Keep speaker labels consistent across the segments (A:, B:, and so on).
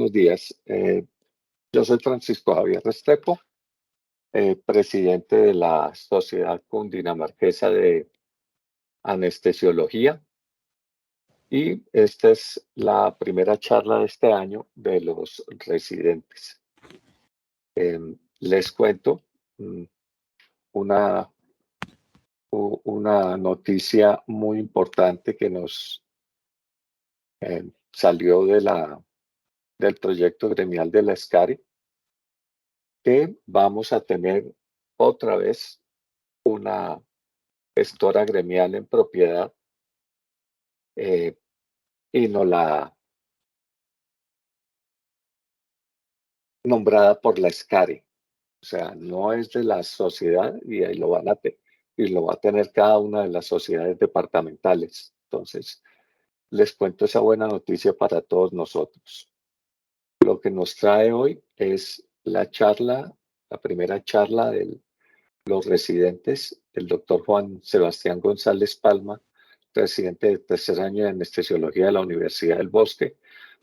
A: buenos días. Yo soy Francisco Javier Restrepo, presidente de la Sociedad Cundinamarquesa de Anestesiología, y esta es la primera charla de este año de los residentes. Les cuento mm, una, una noticia muy importante que nos salió del proyecto gremial de la SCARI, que vamos a tener otra vez una gestora gremial en propiedad, eh, y no la nombrada por la SCARI. O sea, no es de la sociedad y ahí y lo va a tener cada una de las sociedades departamentales. Entonces, les cuento esa buena noticia para todos nosotros. Lo que nos trae hoy es la primera charla de los residentes, el doctor Juan Sebastián González Palma, residente de tercer año de anestesiología de la Universidad del Bosque,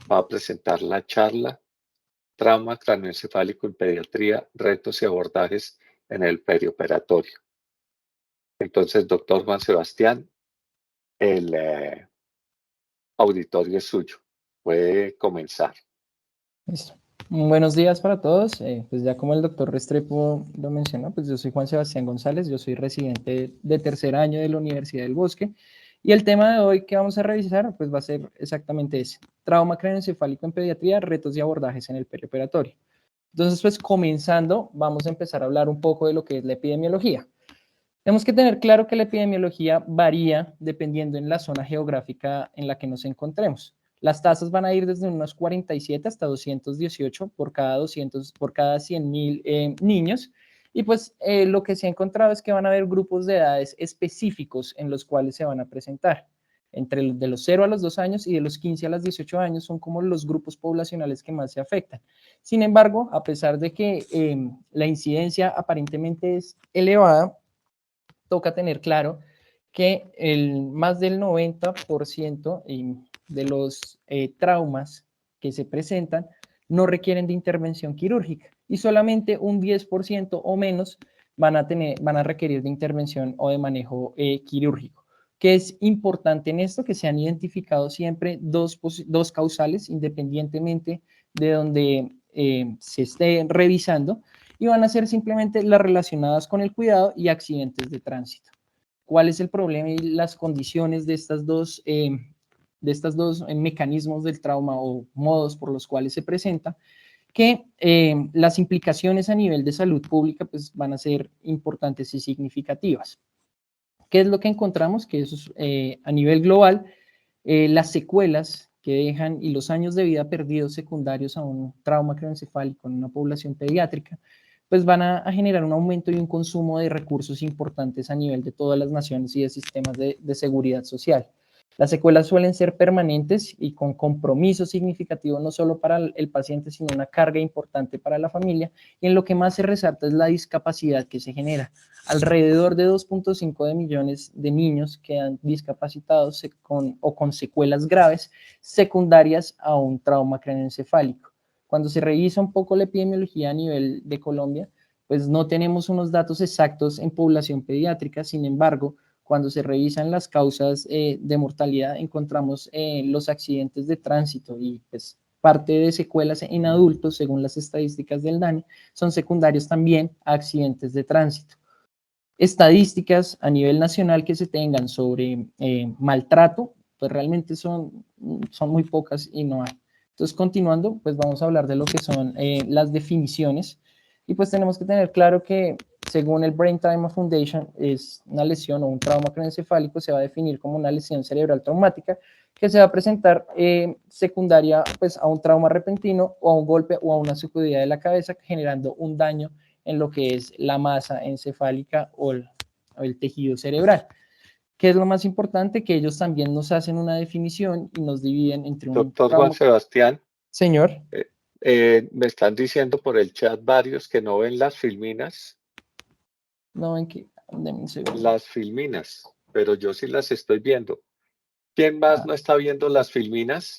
A: va a presentar la charla Trauma craneoencefálico en pediatría, retos y abordajes en el perioperatorio. Entonces, doctor Juan Sebastián, el auditorio es suyo. Puede comenzar.
B: Listo. Buenos días para todos. Pues ya como el doctor Restrepo lo mencionó, pues yo soy Juan Sebastián González, yo soy residente de tercer año de la Universidad del Bosque, y el tema de hoy que vamos a revisar pues va a ser exactamente ese: trauma craneoencefálico en pediatría, retos y abordajes en el perioperatorio. Entonces, pues comenzando, vamos a empezar a hablar un poco de lo que es la epidemiología. Tenemos que tener claro que la epidemiología varía dependiendo en la zona geográfica en la que nos encontremos. Las tasas van a ir desde unos 47 hasta 218 por cada 100.000 niños. Y pues lo que se ha encontrado es que van a haber grupos de edades específicos en los cuales se van a presentar. Entre de los 0 a los 2 años y de los 15 a los 18 años son como los grupos poblacionales que más se afectan. Sin embargo, a pesar de que la incidencia aparentemente es elevada, toca tener claro que más del 90% de los traumas que se presentan no requieren de intervención quirúrgica y solamente un 10% o menos van a requerir de intervención o de manejo quirúrgico. Que es importante en esto que se han identificado siempre dos causales independientemente de donde se esté revisando, y van a ser simplemente las relacionadas con el cuidado y accidentes de tránsito. ¿Cuál es el problema y las condiciones de estos dos mecanismos del trauma o modos por los cuales se presenta? Que las implicaciones a nivel de salud pública pues, van a ser importantes y significativas. ¿Qué es lo que encontramos? Que eso es, a nivel global, las secuelas que dejan y los años de vida perdidos secundarios a un trauma craneoencefálico en una población pediátrica, pues van a generar un aumento y un consumo de recursos importantes a nivel de todas las naciones y de sistemas de seguridad social. Las secuelas suelen ser permanentes y con compromiso significativo no solo para el paciente, sino una carga importante para la familia, y en lo que más se resalta es la discapacidad que se genera. Alrededor de 2.5 millones de niños quedan discapacitados con secuelas graves secundarias a un trauma craneoencefálico. Cuando se revisa un poco la epidemiología a nivel de Colombia, pues no tenemos unos datos exactos en población pediátrica. Sin embargo, cuando se revisan las causas de mortalidad, encontramos los accidentes de tránsito y pues parte de secuelas en adultos, según las estadísticas del DANE, son secundarios también a accidentes de tránsito. Estadísticas a nivel nacional que se tengan sobre maltrato, pues realmente son muy pocas y no hay. Entonces, continuando, pues vamos a hablar de lo que son las definiciones, y pues tenemos que tener claro que según el Brain Trauma Foundation, es una lesión o un trauma craneoencefálico se va a definir como una lesión cerebral traumática que se va a presentar secundaria pues, a un trauma repentino o a un golpe o a una sacudida de la cabeza, generando un daño en lo que es la masa encefálica o el tejido cerebral. ¿Qué es lo más importante? Que ellos también nos hacen una definición y nos dividen entre un
A: Doctor Juan
B: trauma.
A: Sebastián,
B: Señor.
A: me están diciendo por el chat varios que no ven las filminas.
B: No ven que... Denme un segundo.
A: Las filminas, pero yo sí las estoy viendo. ¿Quién más no está viendo las filminas?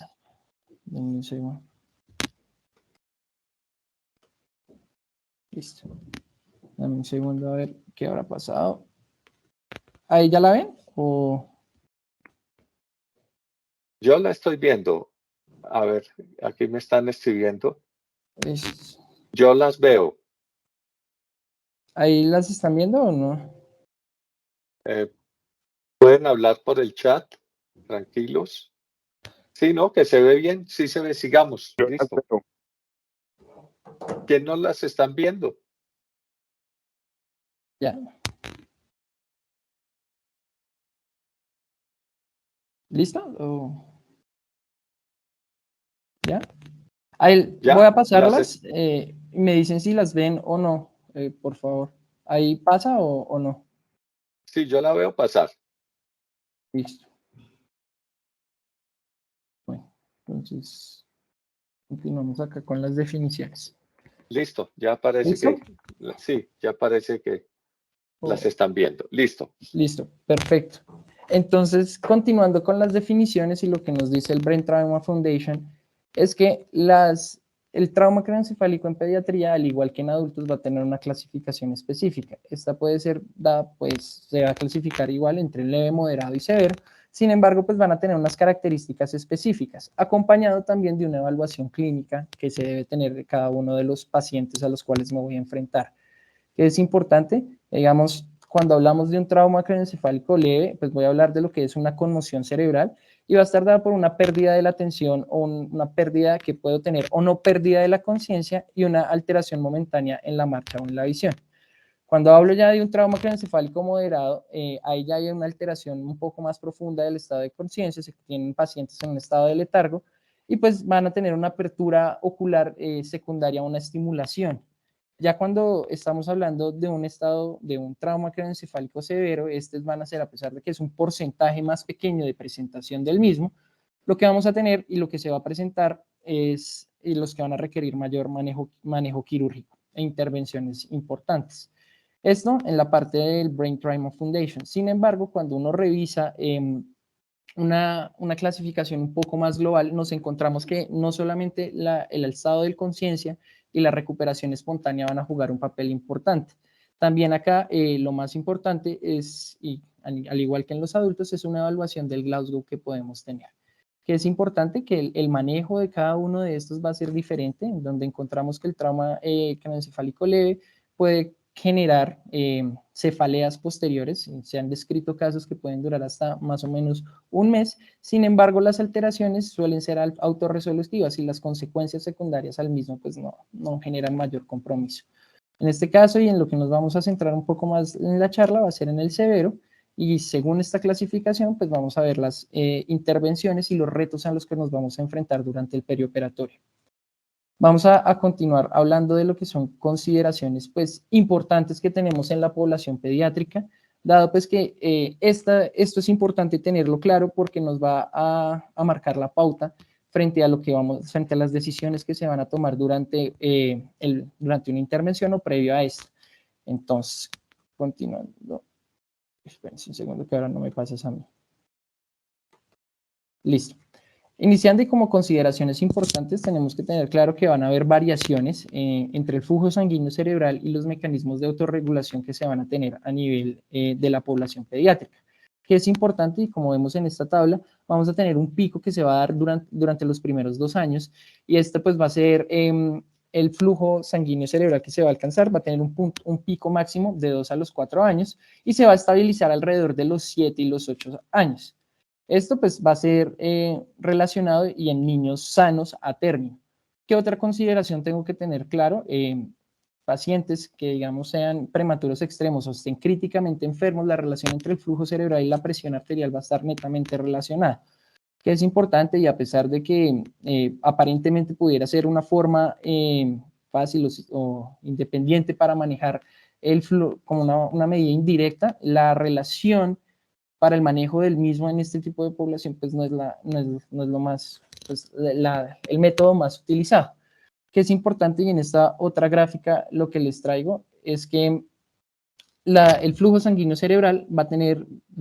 B: Denme un segundo. Listo. Dame un segundo a ver qué habrá pasado. ¿Ahí ya la ven? ¿O
A: Yo la estoy viendo. A ver, aquí me están escribiendo.
B: es-
A: Yo las veo.
B: ahí las están viendo o no?
A: Eh, Pueden hablar por el chat, tranquilos. Sí, ¿no? Que se ve bien. Sí se ve. Sigamos.
C: Yo las
A: Listo.
C: veo.
A: ¿Quién no las están viendo?
B: Ya. ¿Listo? ¿Ya? Ahí voy
A: ¿Ya?
B: a pasarlas y me dicen si las ven o no, por favor. ¿Ahí pasa o no?
A: Sí, yo la veo pasar.
B: Listo. Bueno, entonces continuamos acá con las definiciones.
A: Listo. Ya parece
B: ¿Listo?
A: que, sí, ya parece que las están viendo. Listo.
B: Listo, perfecto. Entonces, continuando con las definiciones y lo que nos dice el Brain Trauma Foundation, es que el trauma craneoencefálico en pediatría, al igual que en adultos, va a tener una clasificación específica. Esta puede ser dada, pues se va a clasificar igual entre leve, moderado y severo. Sin embargo, pues van a tener unas características específicas, acompañado también de una evaluación clínica que se debe tener de cada uno de los pacientes a los cuales me voy a enfrentar. Que es importante, digamos, cuando hablamos de un trauma craneoencefálico leve, pues voy a hablar de lo que es una conmoción cerebral y va a estar dada por una pérdida de la atención o una pérdida que puedo tener o no pérdida de la conciencia y una alteración momentánea en la marcha o en la visión. Cuando hablo ya de un trauma craneoencefálico moderado, ahí ya hay una alteración un poco más profunda del estado de conciencia, se tienen pacientes en un estado de letargo y pues van a tener una apertura ocular secundaria a una estimulación. Ya cuando estamos hablando de un estado, de un trauma craneoencefálico severo, estos van a ser, a pesar de que es un porcentaje más pequeño de presentación del mismo, lo que vamos a tener y lo que se va a presentar es los que van a requerir mayor manejo quirúrgico e intervenciones importantes. Esto en la parte del Brain Trauma Foundation. Sin embargo, cuando uno revisa una clasificación un poco más global, nos encontramos que no solamente el estado de conciencia y la recuperación espontánea van a jugar un papel importante. También acá lo más importante es, y al igual que en los adultos, es una evaluación del Glasgow que podemos tener. Que es importante que el manejo de cada uno de estos va a ser diferente, en donde encontramos que el trauma craneoencefálico leve puede generar cefaleas posteriores. Se han descrito casos que pueden durar hasta más o menos un mes. Sin embargo, las alteraciones suelen ser autorresolutivas y las consecuencias secundarias al mismo pues no generan mayor compromiso. En este caso y en lo que nos vamos a centrar un poco más en la charla va a ser en el severo y según esta clasificación pues vamos a ver las intervenciones y los retos a los que nos vamos a enfrentar durante el perioperatorio. Vamos a continuar hablando de lo que son consideraciones pues importantes que tenemos en la población pediátrica, dado pues que esto es importante tenerlo claro porque nos va a marcar la pauta frente a lo que frente a las decisiones que se van a tomar durante una intervención o previo a esta. Entonces, continuando. Espérense un segundo que ahora no me pases a mí. Listo. Iniciando y como consideraciones importantes, tenemos que tener claro que van a haber variaciones entre el flujo sanguíneo cerebral y los mecanismos de autorregulación que se van a tener a nivel de la población pediátrica. Que es importante y como vemos en esta tabla, vamos a tener un pico que se va a dar durante los primeros 2 años y este pues va a ser el flujo sanguíneo cerebral que se va a alcanzar, va a tener un pico máximo de 2 a los 4 años y se va a estabilizar alrededor de los 7 y los 8 años. Esto pues va a ser relacionado y en niños sanos a término. ¿Qué otra consideración tengo que tener claro? Pacientes que digamos sean prematuros extremos o estén críticamente enfermos, la relación entre el flujo cerebral y la presión arterial va a estar netamente relacionada. Que es importante y a pesar de que aparentemente pudiera ser una forma fácil o independiente para manejar el flujo como una medida indirecta, la relación para el manejo del mismo en este tipo de población, pues no es lo más, pues el método más utilizado. Que es importante y en esta otra gráfica lo que les traigo es que el flujo sanguíneo cerebral va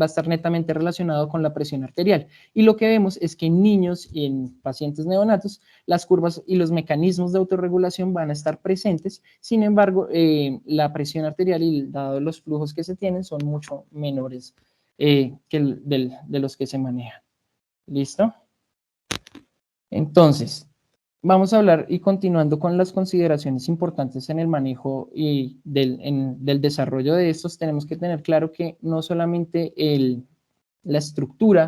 B: a estar netamente relacionado con la presión arterial. Y lo que vemos es que en niños y en pacientes neonatos, las curvas y los mecanismos de autorregulación van a estar presentes. Sin embargo, la presión arterial y dado los flujos que se tienen son mucho menores de los que se manejan. ¿Listo? Entonces, vamos a hablar y continuando con las consideraciones importantes en el manejo y del desarrollo de estos, tenemos que tener claro que no solamente la estructura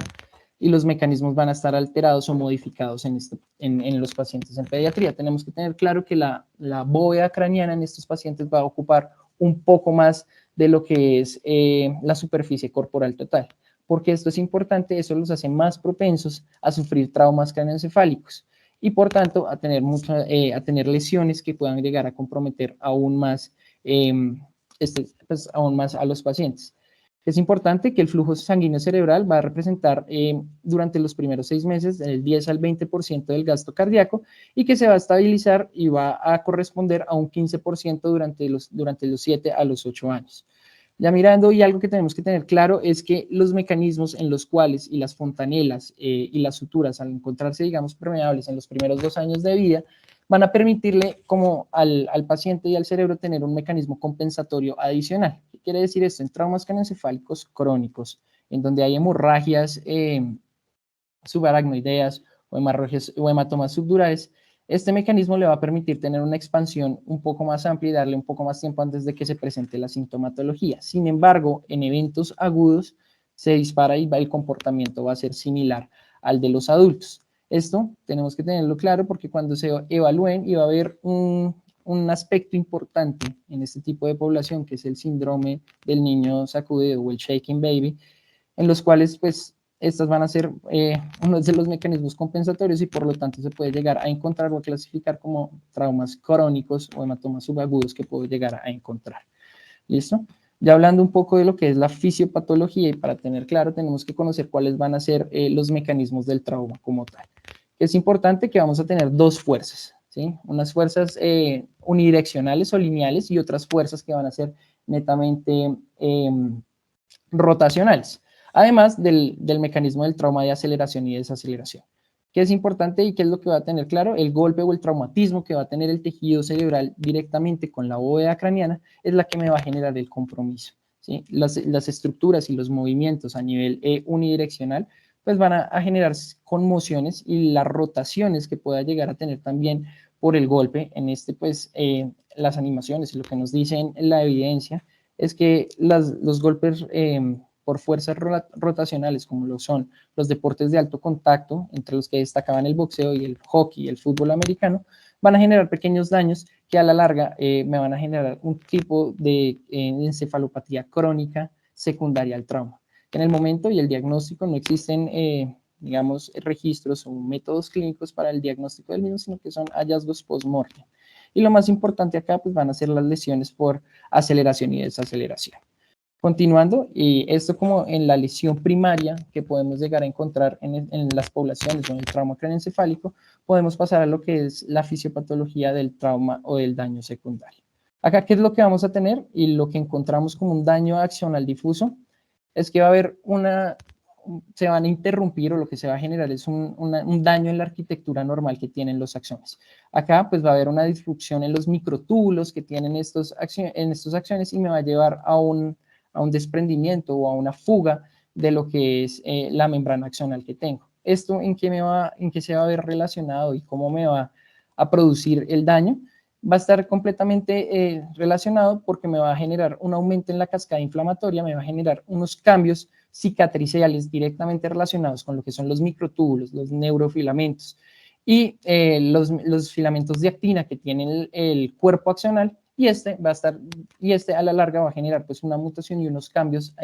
B: y los mecanismos van a estar alterados o modificados en los pacientes en pediatría. Tenemos que tener claro que la bóveda craneana en estos pacientes va a ocupar un poco más de lo que es la superficie corporal total. Porque esto es importante, eso los hace más propensos a sufrir traumas craneoencefálicos y por tanto a tener lesiones que puedan llegar a comprometer aún más, aún más a los pacientes. Es importante que el flujo sanguíneo cerebral va a representar durante los primeros 6 meses del 10 al 20% del gasto cardíaco y que se va a estabilizar y va a corresponder a un 15% durante los 7 a los 8 años. Ya mirando, y algo que tenemos que tener claro es que los mecanismos en los cuales y las fontanelas y las suturas al encontrarse, digamos, permeables en los primeros 2 años de vida, van a permitirle como al paciente y al cerebro tener un mecanismo compensatorio adicional. ¿Qué quiere decir esto? En traumas craneoencefálicos crónicos, en donde hay hemorragias subaracnoideas o hematomas subdurales, este mecanismo le va a permitir tener una expansión un poco más amplia y darle un poco más tiempo antes de que se presente la sintomatología. Sin embargo, en eventos agudos se dispara y el comportamiento va a ser similar al de los adultos. Esto tenemos que tenerlo claro porque cuando se evalúen y va a haber un aspecto importante en este tipo de población que es el síndrome del niño sacudido o el shaking baby, en los cuales pues estas van a ser uno de los mecanismos compensatorios y por lo tanto se puede llegar a encontrar o a clasificar como traumas crónicos o hematomas subagudos que puedo llegar a encontrar. ¿Listo? Ya hablando un poco de lo que es la fisiopatología y para tener claro tenemos que conocer cuáles van a ser los mecanismos del trauma como tal. Es importante que vamos a tener dos fuerzas, ¿sí? Unas fuerzas unidireccionales o lineales y otras fuerzas que van a ser netamente rotacionales, además del mecanismo del trauma de aceleración y desaceleración. ¿Qué es importante y qué es lo que va a tener claro? El golpe o el traumatismo que va a tener el tejido cerebral directamente con la bóveda craneana es la que me va a generar el compromiso. ¿Sí? Las estructuras y los movimientos a nivel unidireccional pues van a generar conmociones y las rotaciones que pueda llegar a tener también por el golpe. En pues las animaciones y lo que nos dicen en la evidencia es que los golpes por fuerzas rotacionales, como lo son los deportes de alto contacto, entre los que destacaban el boxeo y el hockey y el fútbol americano, van a generar pequeños daños que a la larga me van a generar un tipo de encefalopatía crónica secundaria al trauma. En el momento y el diagnóstico no existen, digamos, registros o métodos clínicos para el diagnóstico del mismo, sino que son hallazgos post-mortem. Y lo más importante acá pues van a ser las lesiones por aceleración y desaceleración. Continuando, y esto como en la lesión primaria que podemos llegar a encontrar en las poblaciones con el trauma craneoencefálico, podemos pasar a lo que es la fisiopatología del trauma o del daño secundario. Acá, ¿qué es lo que vamos a tener? Y lo que encontramos como un daño axonal difuso es que va a haber se van a interrumpir o lo que se va a generar es un daño en la arquitectura normal que tienen los axones. Acá pues va a haber una disrupción en los microtúbulos que tienen estos axones y me va a llevar a un desprendimiento o a una fuga de lo que es la membrana axonal que tengo. ¿Esto en qué se va a ver relacionado y cómo me va a producir el daño? Va a estar completamente relacionado porque me va a generar un aumento en la cascada inflamatoria, me va a generar unos cambios cicatriciales directamente relacionados con lo que son los microtúbulos, los neurofilamentos y los filamentos de actina que tienen el cuerpo axonal y este a la larga va a generar pues una mutación y unos cambios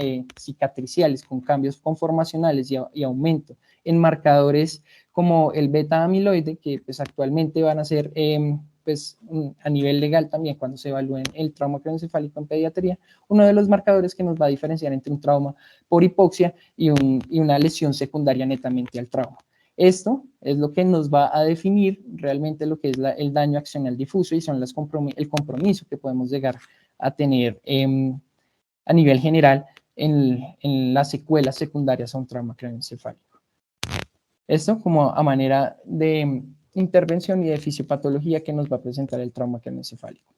B: cicatriciales con cambios conformacionales y aumento en marcadores como el beta amiloide que pues actualmente van a ser pues a nivel legal también cuando se evalúen el trauma craneoencefálico en pediatría, uno de los marcadores que nos va a diferenciar entre un trauma por hipoxia y una lesión secundaria netamente al trauma. Esto es lo que nos va a definir realmente lo que es el daño axonal difuso y son el compromiso que podemos llegar a tener a nivel general en las secuelas secundarias a un trauma craneoencefálico. Esto como a manera de intervención y de fisiopatología que nos va a presentar el trauma craneoencefálico.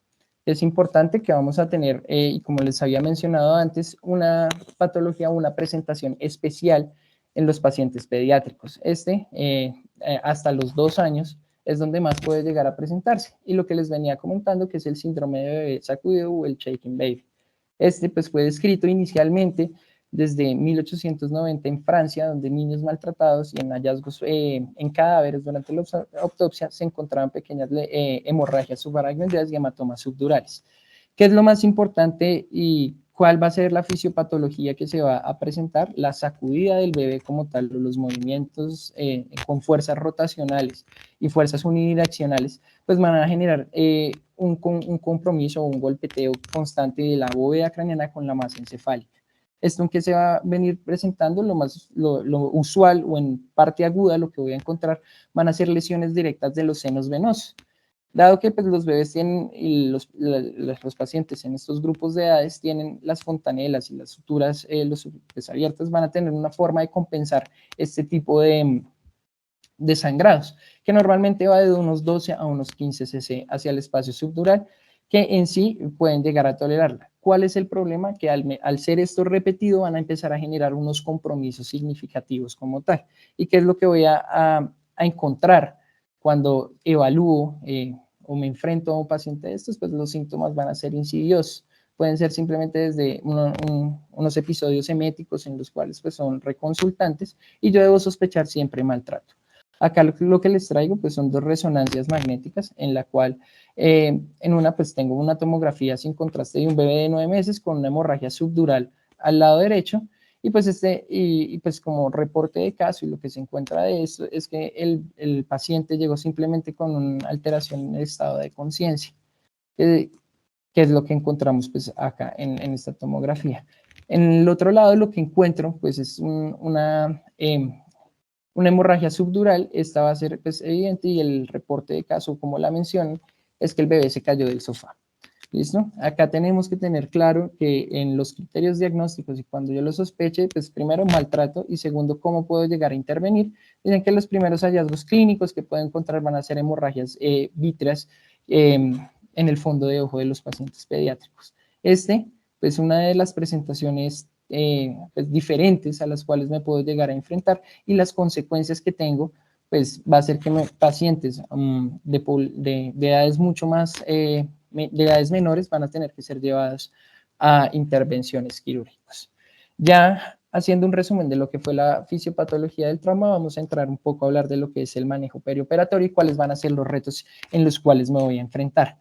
B: Es importante que vamos a tener, y como les había mencionado antes, una patología, una presentación especial en los pacientes pediátricos. Hasta los 2 años es donde más puede llegar a presentarse. Y lo que les venía comentando, que es el síndrome de bebé sacudido o el shaking baby. Pues fue descrito inicialmente desde 1890 en Francia, donde niños maltratados y en hallazgos en cadáveres durante la autopsia se encontraban pequeñas hemorragias subaracnoideas y hematomas subdurales. ¿Qué es lo más importante y cuál va a ser la fisiopatología que se va a presentar? La sacudida del bebé como tal, los movimientos con fuerzas rotacionales y fuerzas unidireccionales, pues van a generar un compromiso o un golpeteo constante de la bóveda craneana con la masa encefálica. Esto en que se va a venir presentando lo usual o en parte aguda, lo que voy a encontrar van a ser lesiones directas de los senos venosos. Dado que pues, los bebés tienen, y los pacientes en estos grupos de edades tienen las fontanelas y las suturas pues, abiertas, van a tener una forma de compensar este tipo de sangrados, que normalmente va de unos 12 a unos 15 cc hacia el espacio subdural, que en sí pueden llegar a tolerarla. ¿Cuál es el problema? Que al ser esto repetido van a empezar a generar unos compromisos significativos como tal. ¿Y qué es lo que voy a encontrar cuando evalúo o me enfrento a un paciente de estos? Pues los síntomas van a ser insidiosos. Pueden ser simplemente desde unos episodios eméticos en los cuales pues, son reconsultantes y yo debo sospechar siempre maltrato. Acá lo que les traigo pues son 2 resonancias magnéticas en la cual en una pues tengo una tomografía sin contraste de un bebé de 9 meses con una hemorragia subdural al lado derecho y pues pues como reporte de caso y lo que se encuentra de esto es que el paciente llegó simplemente con una alteración en el estado de conciencia, que es lo que encontramos pues acá en esta tomografía. En el otro lado lo que encuentro pues es una hemorragia subdural. Esta va a ser pues, evidente y el reporte de caso, como la menciono, es que el bebé se cayó del sofá. ¿Listo? Acá tenemos que tener claro que en los criterios diagnósticos y cuando yo lo sospeche, pues primero maltrato y segundo cómo puedo llegar a intervenir. Dicen que los primeros hallazgos clínicos que puedo encontrar van a ser hemorragias vítreas en el fondo de ojo de los pacientes pediátricos. Pues una de las presentaciones pues, diferentes a las cuales me puedo llegar a enfrentar y las consecuencias que tengo, pues va a ser que pacientes de edades mucho más, de edades menores van a tener que ser llevados a intervenciones quirúrgicas. Ya haciendo un resumen de lo que fue la fisiopatología del trauma, vamos a entrar un poco a hablar de lo que es el manejo perioperatorio y cuáles van a ser los retos en los cuales me voy a enfrentar.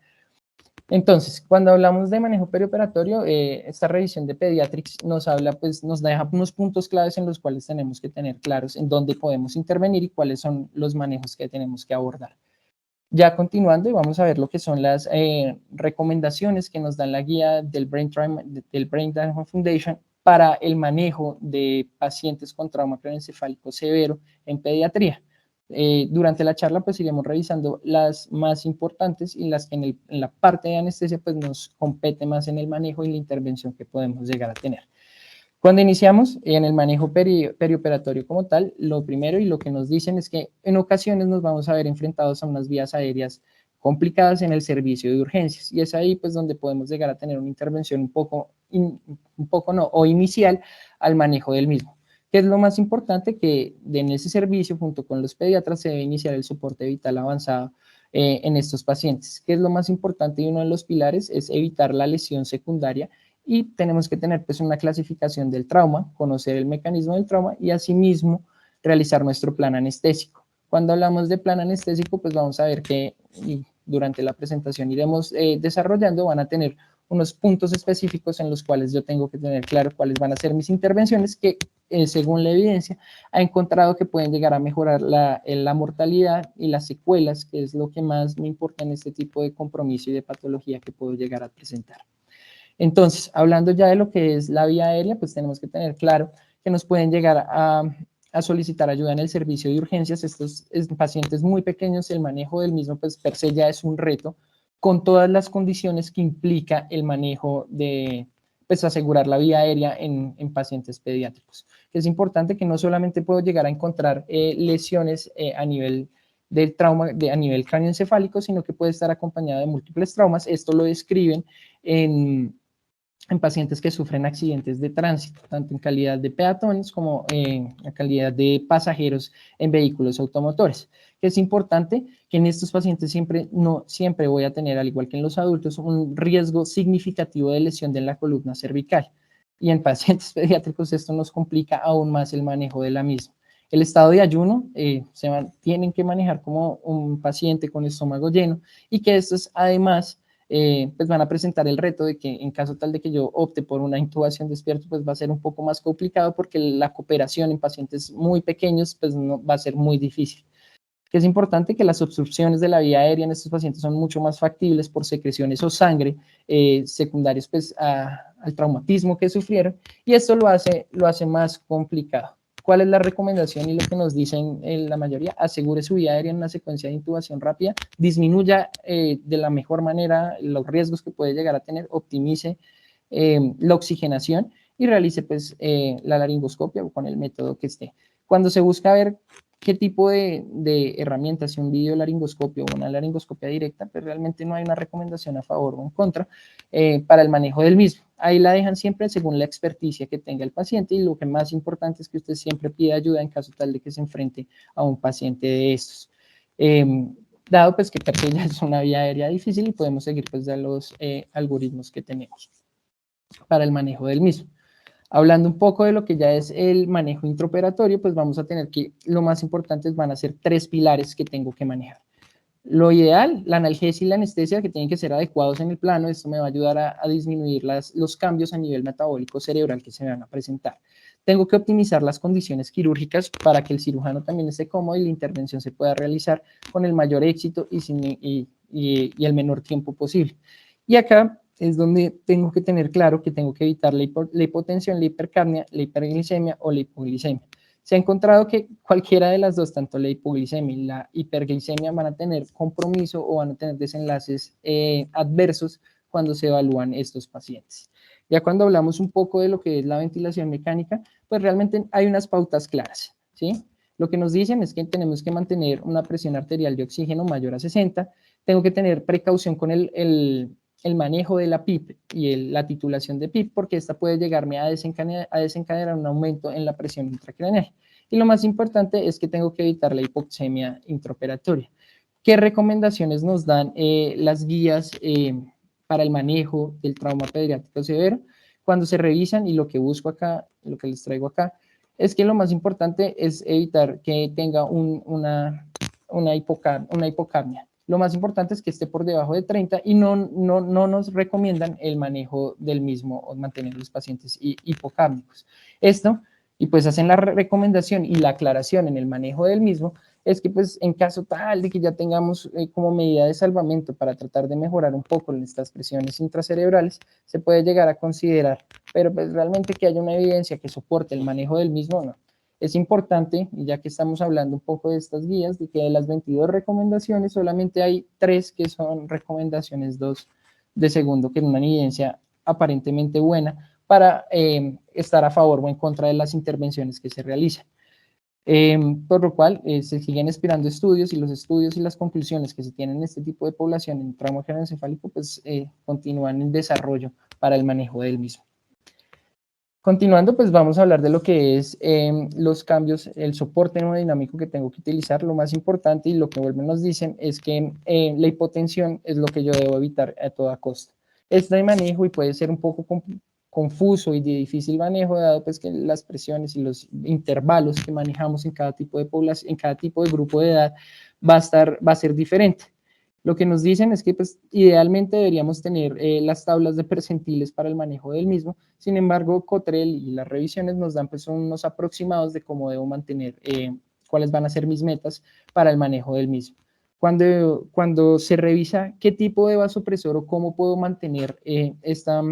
B: Entonces, cuando hablamos de manejo perioperatorio, esta revisión de Pediatrics nos habla, pues nos deja unos puntos claves en los cuales tenemos que tener claros en dónde podemos intervenir y cuáles son los manejos que tenemos que abordar. Ya continuando, vamos a ver lo que son las recomendaciones que nos dan la guía del Brain Trauma Foundation para el manejo de pacientes con trauma craneoencefálico severo en pediatría. Durante la charla pues iremos revisando las más importantes y las que en la parte de anestesia pues nos compete más en el manejo y la intervención que podemos llegar a tener. Cuando iniciamos en el manejo perioperatorio como tal, lo primero y lo que nos dicen es que en ocasiones nos vamos a ver enfrentados a unas vías aéreas complicadas en el servicio de urgencias y es ahí pues donde podemos llegar a tener una intervención un poco no, o inicial al manejo del mismo. ¿Qué es lo más importante? Que en ese servicio, junto con los pediatras, se debe iniciar el soporte vital avanzado en estos pacientes. ¿Qué es lo más importante? Y uno de los pilares es evitar la lesión secundaria y tenemos que tener pues una clasificación del trauma, conocer el mecanismo del trauma y asimismo realizar nuestro plan anestésico. Cuando hablamos de plan anestésico, pues vamos a ver que durante la presentación iremos desarrollando, van a tener unos puntos específicos en los cuales yo tengo que tener claro cuáles van a ser mis intervenciones que, según la evidencia, ha encontrado que pueden llegar a mejorar la mortalidad y las secuelas, que es lo que más me importa en este tipo de compromiso y de patología que puedo llegar a presentar. Entonces, hablando ya de lo que es la vía aérea, pues tenemos que tener claro que nos pueden llegar a solicitar ayuda en el servicio de urgencias. Estos pacientes muy pequeños, el manejo del mismo, pues per se ya es un reto, con todas las condiciones que implica el manejo pues asegurar la vía aérea en pacientes pediátricos. Es importante que no solamente puedo llegar a encontrar lesiones a nivel del trauma a nivel cráneoencefálico, sino que puede estar acompañado de múltiples traumas. Esto lo describen en pacientes que sufren accidentes de tránsito, tanto en calidad de peatones como en calidad de pasajeros en vehículos automotores. Es importante que en estos pacientes no siempre voy a tener, al igual que en los adultos, un riesgo significativo de lesión de la columna cervical. Y en pacientes pediátricos esto nos complica aún más el manejo de la misma. El estado de ayuno tienen que manejar como un paciente con estómago lleno y que estos además pues van a presentar el reto de que en caso tal de que yo opte por una intubación despierto, pues va a ser un poco más complicado porque la cooperación en pacientes muy pequeños pues no, va a ser muy difícil. Es importante que las obstrucciones de la vía aérea en estos pacientes son mucho más factibles por secreciones o sangre secundarios pues, al traumatismo que sufrieron y esto lo hace más complicado. ¿Cuál es la recomendación y lo que nos dicen la mayoría? Asegure su vía aérea en una secuencia de intubación rápida, disminuya de la mejor manera los riesgos que puede llegar a tener, optimice la oxigenación y realice pues la laringoscopia con el método que esté. Cuando se busca ver qué tipo de herramientas, si un videolaringoscopio o una laringoscopia directa, pues realmente no hay una recomendación a favor o en contra para el manejo del mismo. Ahí la dejan siempre según la experticia que tenga el paciente y lo que más importante es que usted siempre pida ayuda en caso tal de que se enfrente a un paciente de estos. Dado pues que ya es una vía aérea difícil y podemos seguir pues ya los algoritmos que tenemos para el manejo del mismo. Hablando un poco de lo que ya es el manejo intraoperatorio, pues vamos a tener que lo más importante van a ser 3 pilares que tengo que manejar. Lo ideal, la analgesia y la anestesia que tienen que ser adecuados en el plano, esto me va a ayudar a disminuir los cambios a nivel metabólico cerebral que se van a presentar. Tengo que optimizar las condiciones quirúrgicas para que el cirujano también esté cómodo y la intervención se pueda realizar con el mayor éxito y el menor tiempo posible. Y acá es donde tengo que tener claro que tengo que evitar la hipotensión, la hipercapnia, la hiperglicemia o la hipoglicemia. Se ha encontrado que cualquiera de las dos, tanto la hipoglicemia y la hiperglicemia, van a tener compromiso o van a tener desenlaces adversos cuando se evalúan estos pacientes. Ya cuando hablamos un poco de lo que es la ventilación mecánica, pues realmente hay unas pautas claras, ¿sí? Lo que nos dicen es que tenemos que mantener una presión arterial de oxígeno mayor a 60, tengo que tener precaución con el manejo de la PIP y la titulación de PIP, porque esta puede llegarme a desencadenar un aumento en la presión intracraneal. Y lo más importante es que tengo que evitar la hipoxemia intraoperatoria. ¿Qué recomendaciones nos dan las guías para el manejo del trauma pediátrico severo? Cuando se revisan, y lo que busco acá, lo que les traigo acá, es que lo más importante es evitar que tenga una hipocapnia. Lo más importante es que esté por debajo de 30 y no nos recomiendan el manejo del mismo o mantener los pacientes hipocámicos. Esto, y pues hacen la recomendación y la aclaración en el manejo del mismo, es que pues en caso tal de que ya tengamos como medida de salvamento para tratar de mejorar un poco estas presiones intracerebrales, se puede llegar a considerar, pero pues realmente que haya una evidencia que soporte el manejo del mismo, no. Es importante, y ya que estamos hablando un poco de estas guías, de que de las 22 recomendaciones solamente hay 3 que son recomendaciones 2 de segundo, que es una evidencia aparentemente buena para estar a favor o en contra de las intervenciones que se realizan. Por lo cual se siguen esperando estudios y los estudios y las conclusiones que se tienen en este tipo de población en trauma craneoencefálico pues continúan en desarrollo para el manejo del mismo. Continuando, pues vamos a hablar de lo que es los cambios, el soporte hemodinámico que tengo que utilizar. Lo más importante y lo que vuelven nos dicen es que la hipotensión es lo que yo debo evitar a toda costa. Esto de manejo y puede ser un poco confuso y de difícil manejo, dado pues que las presiones y los intervalos que manejamos en cada tipo de población, en cada tipo de grupo de edad va a ser diferente. Lo que nos dicen es que pues, idealmente deberíamos tener las tablas de percentiles para el manejo del mismo. Sin embargo, Cottrell y las revisiones nos dan pues, unos aproximados de cómo debo mantener, cuáles van a ser mis metas para el manejo del mismo. Cuando se revisa qué tipo de vasopresor o cómo puedo mantener esta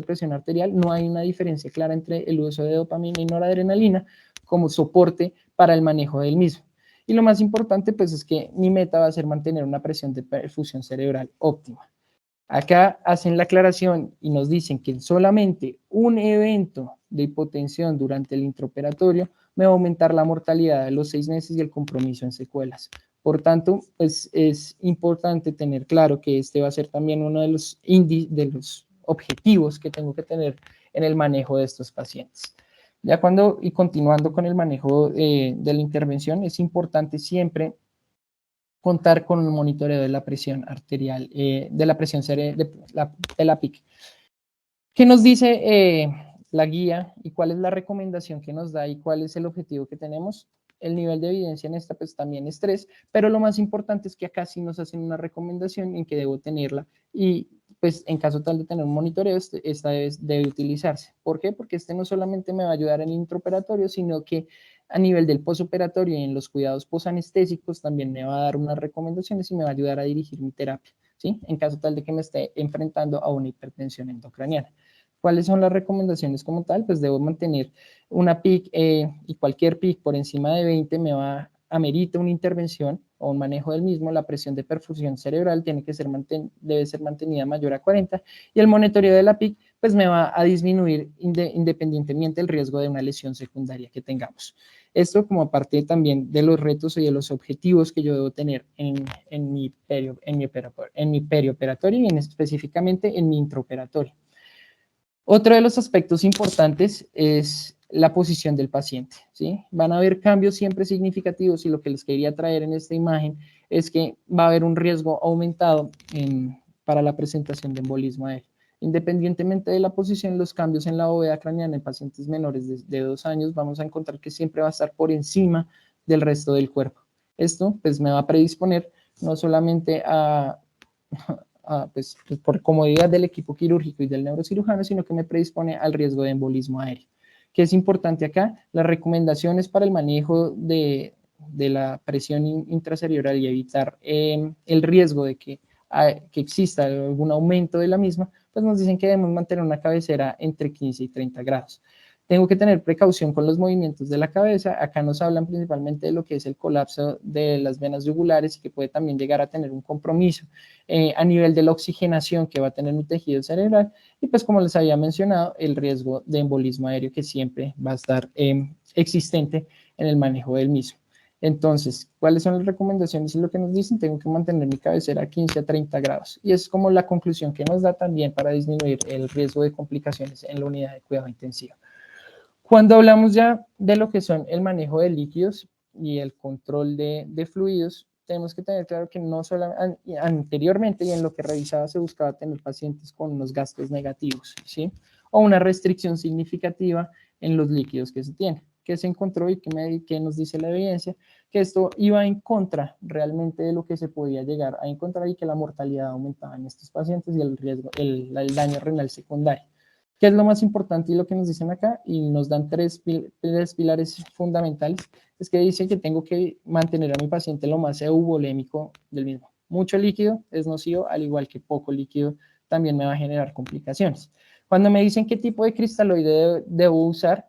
B: presión arterial, no hay una diferencia clara entre el uso de dopamina y noradrenalina como soporte para el manejo del mismo. Y lo más importante, pues, es que mi meta va a ser mantener una presión de perfusión cerebral óptima. Acá hacen la aclaración y nos dicen que solamente un evento de hipotensión durante el intraoperatorio me va a aumentar la mortalidad de los 6 meses y el compromiso en secuelas. Por tanto, pues es importante tener claro que este va a ser también uno de los objetivos que tengo que tener en el manejo de estos pacientes. Ya y continuando con el manejo de la intervención, es importante siempre contar con un monitoreo de la presión arterial, de la presión de la PIC. ¿Qué nos dice la guía y cuál es la recomendación que nos da y cuál es el objetivo que tenemos? El nivel de evidencia en esta pues también es 3, pero lo más importante es que acá sí nos hacen una recomendación en que debo tenerla y pues en caso tal de tener un monitoreo, esta debe utilizarse. ¿Por qué? Porque este no solamente me va a ayudar en el intraoperatorio, sino que a nivel del posoperatorio y en los cuidados posanestésicos también me va a dar unas recomendaciones y me va a ayudar a dirigir mi terapia, ¿sí? En caso tal de que me esté enfrentando a una hipertensión endocraniana. ¿Cuáles son las recomendaciones como tal? Pues debo mantener una PIC y cualquier PIC por encima de 20 amerita una intervención o un manejo del mismo. La presión de perfusión cerebral debe ser mantenida mayor a 40 y el monitoreo de la PIC pues me va a disminuir independientemente del riesgo de una lesión secundaria que tengamos. Esto como parte también de los retos y de los objetivos que yo debo tener en mi perioperatorio y específicamente en mi intraoperatorio. Otro de los aspectos importantes es la posición del paciente, ¿sí? Van a haber cambios siempre significativos y lo que les quería traer en esta imagen es que va a haber un riesgo aumentado para la presentación de embolismo aéreo. Independientemente de la posición, los cambios en la bóveda craneana en pacientes menores de 2 años, vamos a encontrar que siempre va a estar por encima del resto del cuerpo. Esto pues me va a predisponer no solamente pues, por comodidad del equipo quirúrgico y del neurocirujano, sino que me predispone al riesgo de embolismo aéreo. ¿Qué es importante acá? Las recomendaciones para el manejo de la presión intracerebral y evitar el riesgo de que exista algún aumento de la misma, pues nos dicen que debemos mantener una cabecera entre 15 y 30 grados. Tengo que tener precaución con los movimientos de la cabeza. Acá nos hablan principalmente de lo que es el colapso de las venas yugulares y que puede también llegar a tener un compromiso a nivel de la oxigenación que va a tener mi tejido cerebral y pues como les había mencionado, el riesgo de embolismo aéreo que siempre va a estar existente en el manejo del mismo. Entonces, ¿cuáles son las recomendaciones? Y lo que nos dicen, tengo que mantener mi cabecera a 15 a 30 grados. Y es como la conclusión que nos da también para disminuir el riesgo de complicaciones en la unidad de cuidado intensivo. Cuando hablamos ya de lo que son el manejo de líquidos y el control de fluidos, tenemos que tener claro que no solamente anteriormente y en lo que revisaba se buscaba tener pacientes con unos gastos negativos, ¿sí? O una restricción significativa en los líquidos que se tienen. Que se encontró y que nos dice la evidencia, que esto iba en contra realmente de lo que se podía llegar a encontrar y que la mortalidad aumentaba en estos pacientes y el riesgo, el daño renal secundario. ¿Qué es lo más importante y lo que nos dicen acá? Y nos dan tres pilares fundamentales. Es que dicen que tengo que mantener a mi paciente lo más euvolémico del mismo. Mucho líquido es nocivo, al igual que poco líquido también me va a generar complicaciones. Cuando me dicen qué tipo de cristaloide debo usar,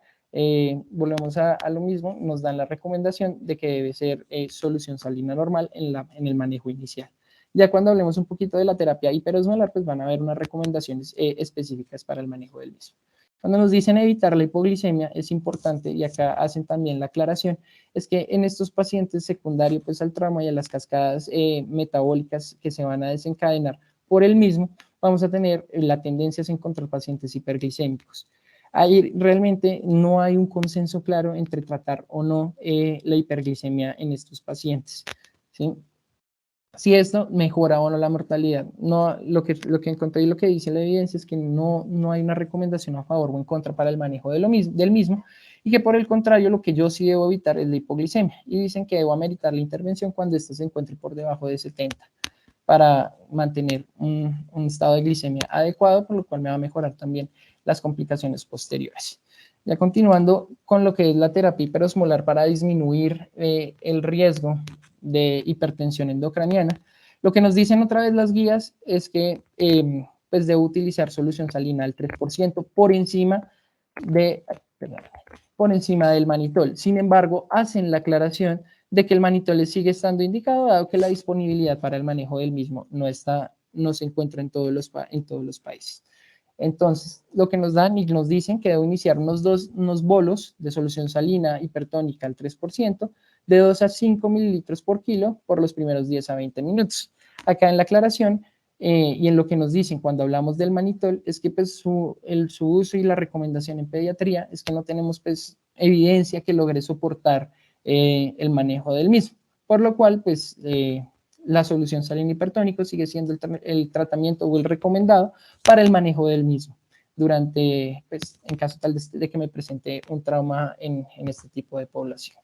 B: volvemos a lo mismo, nos dan la recomendación de que debe ser solución salina normal en el manejo inicial. Ya cuando hablemos un poquito de la terapia hiperosmolar, pues van a haber unas recomendaciones específicas para el manejo del mismo. Cuando nos dicen evitar la hipoglicemia, es importante, y acá hacen también la aclaración, es que en estos pacientes secundarios pues, al trauma y a las cascadas metabólicas que se van a desencadenar por el mismo, vamos a tener la tendencia a encontrar pacientes hiperglicémicos. Ahí realmente no hay un consenso claro entre tratar o no la hiperglicemia en estos pacientes, ¿sí? Si esto mejora o no la mortalidad. No, lo que encontré y lo que dice la evidencia es que no hay una recomendación a favor o en contra para el manejo del mismo y que por el contrario lo que yo sí debo evitar es la hipoglicemia y dicen que debo ameritar la intervención cuando ésta se encuentre por debajo de 70 para mantener un estado de glicemia adecuado, por lo cual me va a mejorar también las complicaciones posteriores. Ya continuando con lo que es la terapia hiperosmolar para disminuir el riesgo de hipertensión endocraniana, lo que nos dicen otra vez las guías es que pues debo utilizar solución salina al 3% por encima del manitol. Sin embargo, hacen la aclaración de que el manitol sigue estando indicado, dado que la disponibilidad para el manejo del mismo no está no se encuentra en todos los países. Entonces, lo que nos dan y nos dicen que debo iniciar unos bolos de solución salina hipertónica al 3%, de 2 a 5 mililitros por kilo por los primeros 10 a 20 minutos. Acá en la aclaración y en lo que nos dicen cuando hablamos del manitol es que pues, su uso y la recomendación en pediatría es que no tenemos pues, evidencia que logre soportar el manejo del mismo, por lo cual pues la solución salina hipertónico sigue siendo el tratamiento o el recomendado para el manejo del mismo durante, pues, en caso tal de que me presente un trauma en este tipo de población.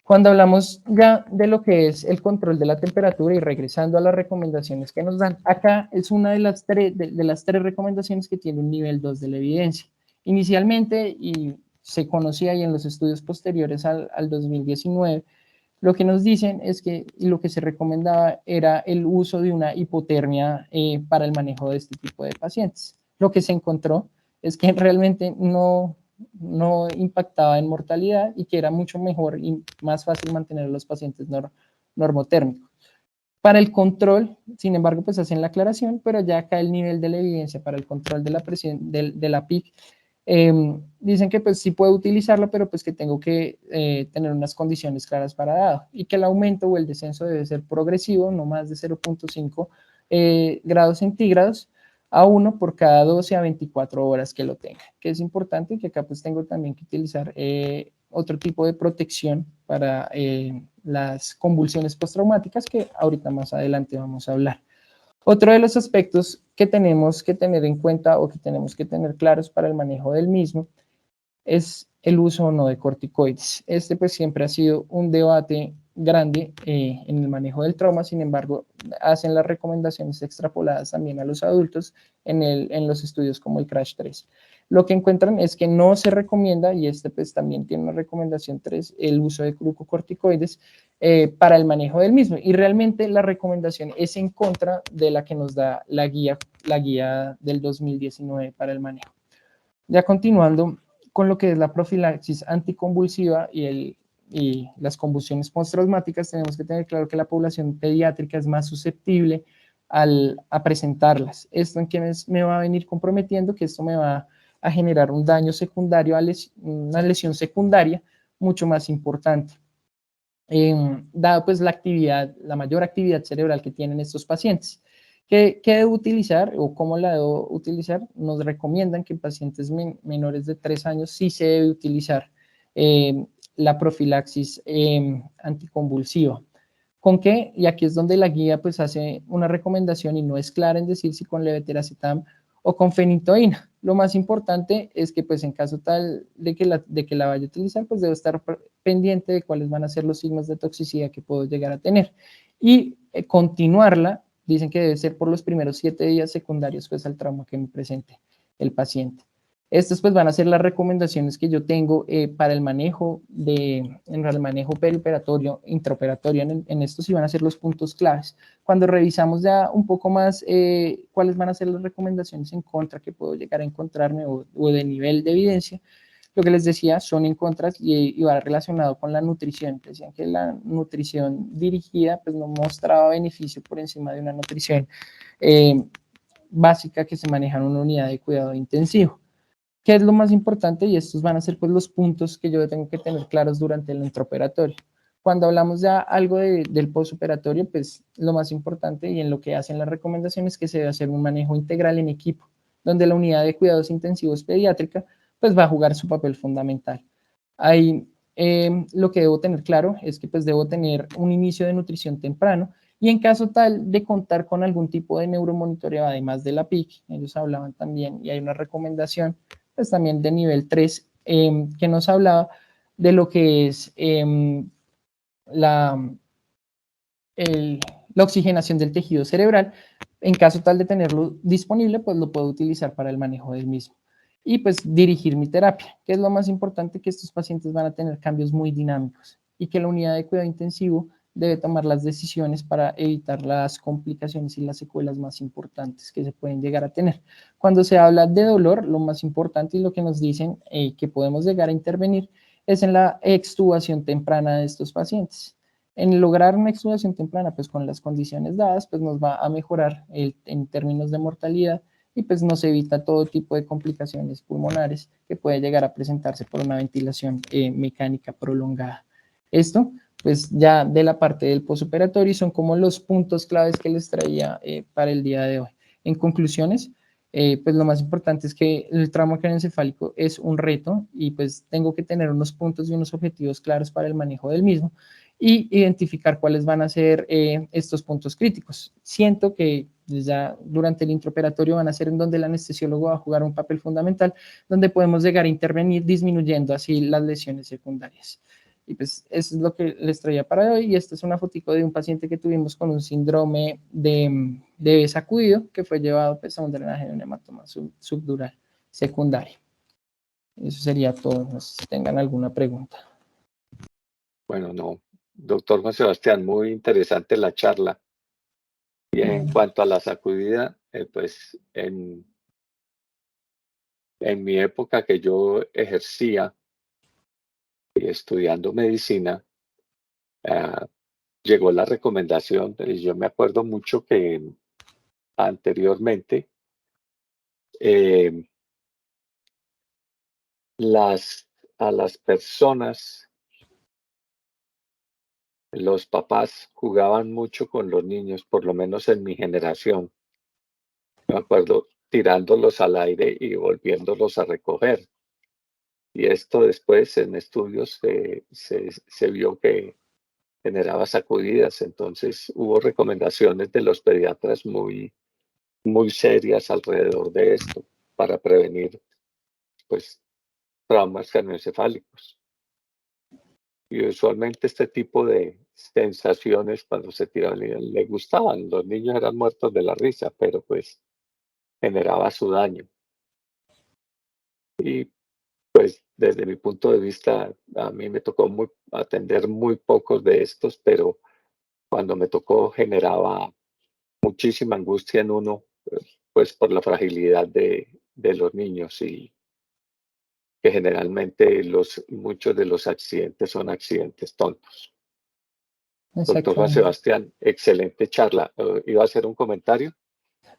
B: Cuando hablamos ya de lo que es el control de la temperatura y regresando a las recomendaciones que nos dan, acá es una de las tres recomendaciones que tiene un nivel 2 de la evidencia. Inicialmente, y se conocía y en los estudios posteriores al 2019, lo que nos dicen es que lo que se recomendaba era el uso de una hipotermia para el manejo de este tipo de pacientes. Lo que se encontró es que realmente no impactaba en mortalidad y que era mucho mejor y más fácil mantener a los pacientes normotérmicos. Para el control, sin embargo, pues hacen la aclaración, pero ya acá el nivel de la evidencia para el control de la presión de la PIC dicen que pues sí puedo utilizarlo, pero pues que tengo que tener unas condiciones claras para dado y que el aumento o el descenso debe ser progresivo, no más de 0.5 grados centígrados a 1 por cada 12 a 24 horas que lo tenga, que es importante, que acá pues tengo también que utilizar otro tipo de protección para las convulsiones postraumáticas que ahorita más adelante vamos a hablar. Otro de los aspectos que tenemos que tener en cuenta o que tenemos que tener claros para el manejo del mismo es el uso o no de corticoides. Este pues siempre ha sido un debate grande en el manejo del trauma, sin embargo, hacen las recomendaciones extrapoladas también a los adultos en los estudios como el CRASH 3. Lo que encuentran es que no se recomienda, y este pues también tiene una recomendación 3, el uso de glucocorticoides para el manejo del mismo. Y realmente la recomendación es en contra de la que nos da la guía del 2019 para el manejo. Ya continuando con lo que es la profilaxis anticonvulsiva y las convulsiones postraumáticas, tenemos que tener claro que la población pediátrica es más susceptible a presentarlas. ¿Esto en qué me va a venir comprometiendo? Que esto me va a generar un daño secundario, una lesión secundaria mucho más importante. Dado pues la mayor actividad cerebral que tienen estos pacientes. ¿Qué debo utilizar o cómo la debo utilizar? Nos recomiendan que en pacientes menores de 3 años sí se debe utilizar la profilaxis anticonvulsiva. ¿Con qué? Y aquí es donde la guía pues hace una recomendación y no es clara en decir si con levetiracetam o con fenitoína. Lo más importante es que pues en caso tal de que la vaya a utilizar, pues debo estar pendiente de cuáles van a ser los signos de toxicidad que puedo llegar a tener. Y continuarla, dicen que debe ser por los primeros 7 días secundarios pues al trauma que me presente el paciente. Estas pues van a ser las recomendaciones que yo tengo para el manejo perioperatorio, intraoperatorio, en esto sí van a ser los puntos claves. Cuando revisamos ya un poco más cuáles van a ser las recomendaciones en contra que puedo llegar a encontrarme o de nivel de evidencia, lo que les decía son en contras y va relacionado con la nutrición. Decían que la nutrición dirigida pues no mostraba beneficio por encima de una nutrición básica que se maneja en una unidad de cuidado intensivo. ¿Qué es lo más importante? Y estos van a ser pues los puntos que yo tengo que tener claros durante el intraoperatorio. Cuando hablamos ya algo del postoperatorio, pues lo más importante y en lo que hacen las recomendaciones es que se debe hacer un manejo integral en equipo, donde la unidad de cuidados intensivos pediátrica pues va a jugar su papel fundamental. Ahí lo que debo tener claro es que pues debo tener un inicio de nutrición temprano y en caso tal de contar con algún tipo de neuromonitoreo, además de la PIC, ellos hablaban también y hay una recomendación pues también de nivel 3, que nos hablaba de lo que es la oxigenación del tejido cerebral. En caso tal de tenerlo disponible, pues lo puedo utilizar para el manejo del mismo. Y pues dirigir mi terapia, que es lo más importante, que estos pacientes van a tener cambios muy dinámicos y que la unidad de cuidado intensivo debe tomar las decisiones para evitar las complicaciones y las secuelas más importantes que se pueden llegar a tener. Cuando se habla de dolor, lo más importante y lo que nos dicen que podemos llegar a intervenir es en la extubación temprana de estos pacientes. En lograr una extubación temprana, pues con las condiciones dadas, pues nos va a mejorar en términos de mortalidad y pues nos evita todo tipo de complicaciones pulmonares que puede llegar a presentarse por una ventilación mecánica prolongada. Esto, pues ya de la parte del posoperatorio, son como los puntos claves que les traía para el día de hoy. En conclusiones, pues lo más importante es que el trauma craneoencefálico es un reto y pues tengo que tener unos puntos y unos objetivos claros para el manejo del mismo y identificar cuáles van a ser estos puntos críticos. Siento que ya durante el intraoperatorio van a ser en donde el anestesiólogo va a jugar un papel fundamental, donde podemos llegar a intervenir disminuyendo así las lesiones secundarias. Y pues eso es lo que les traía para hoy. Y esta es una fotico de un paciente que tuvimos con un síndrome de sacudido que fue llevado pues, a un drenaje de un hematoma subdural secundario. Eso sería todo. No sé si tengan alguna pregunta.
A: Bueno, no. Doctor Juan Sebastián, muy interesante la charla. Y en cuanto a la sacudida, pues en mi época que yo ejercía y estudiando medicina, ah, llegó la recomendación, y yo me acuerdo mucho que anteriormente eh, a las personas, los papás jugaban mucho con los niños, por lo menos en mi generación. Me acuerdo tirándolos al aire y volviéndolos a recoger. Y esto después en estudios se vio que generaba sacudidas. Entonces hubo recomendaciones de los pediatras muy serias alrededor de esto para prevenir pues traumas craneoencefálicos. Y usualmente este tipo de sensaciones cuando se tiraban le gustaban. Los niños eran muertos de la risa, pero pues generaba su daño. Y pues desde mi punto de vista, a mí me tocó atender muy pocos de estos, pero cuando me tocó generaba muchísima angustia en uno, pues por la fragilidad de los niños y que generalmente muchos de los accidentes son accidentes tontos. Doctor Juan
B: Exactamente.
A: Sebastián, excelente charla. ¿Iba a hacer un comentario?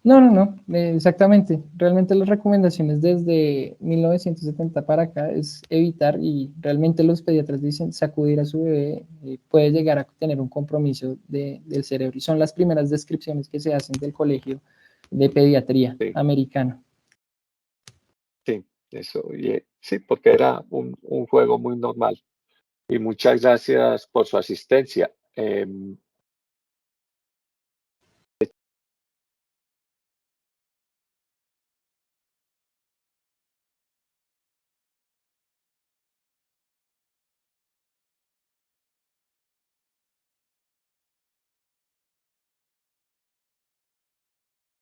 B: No, exactamente. Realmente las recomendaciones desde 1970 para acá es evitar y realmente los pediatras dicen sacudir a su bebé puede llegar a tener un compromiso del cerebro y son las primeras descripciones que se hacen del colegio de pediatría
A: Sí,
B: americano.
A: sí, eso. Sí, porque era un juego muy normal. Y muchas gracias por su asistencia.